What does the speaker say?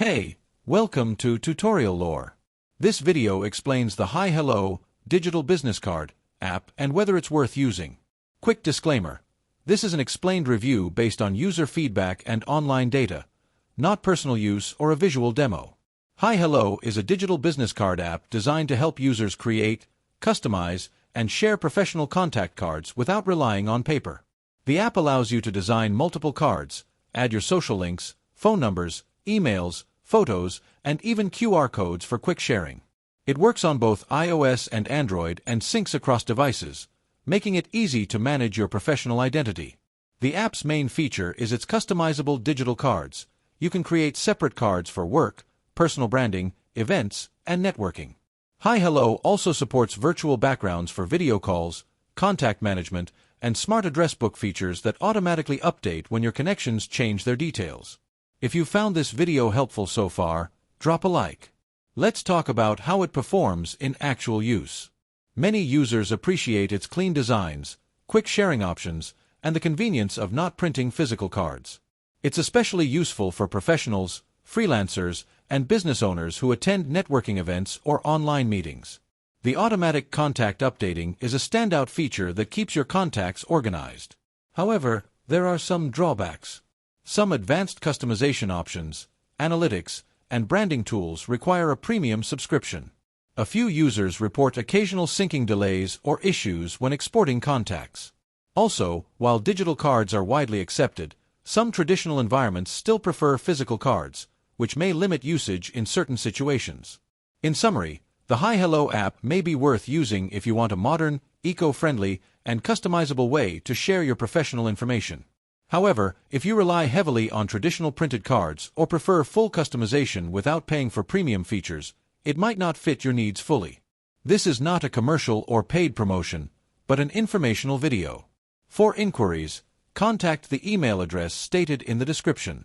Hey, welcome to Tutorial Lore. This video explains the Hihello digital business card app and whether it's worth using. Quick disclaimer. This is an explained review based on user feedback and online data, not personal use or a visual demo. Hihello is a digital business card app designed to help users create, customize, and share professional contact cards without relying on paper. The app allows you to design multiple cards, add your social links, phone numbers, emails, photos, and even QR codes for quick sharing. It works on both iOS and Android and syncs across devices, making it easy to manage your professional identity. The app's main feature is its customizable digital cards. You can create separate cards for work, personal branding, events, and networking. Hihello also supports virtual backgrounds for video calls, contact management, and smart address book features that automatically update when your connections change their details. If you found this video helpful so far, drop a like. Let's talk about how it performs in actual use. Many users appreciate its clean designs, quick sharing options, and the convenience of not printing physical cards. It's especially useful for professionals, freelancers, and business owners who attend networking events or online meetings. The automatic contact updating is a standout feature that keeps your contacts organized. However, there are some drawbacks. Some advanced customization options, analytics, and branding tools require a premium subscription. A few users report occasional syncing delays or issues when exporting contacts. Also, while digital cards are widely accepted, some traditional environments still prefer physical cards, which may limit usage in certain situations. In summary, the Hihello app may be worth using if you want a modern, eco-friendly, and customizable way to share your professional information. However, if you rely heavily on traditional printed cards or prefer full customization without paying for premium features, it might not fit your needs fully. This is not a commercial or paid promotion, but an informational video. For inquiries, contact the email address stated in the description.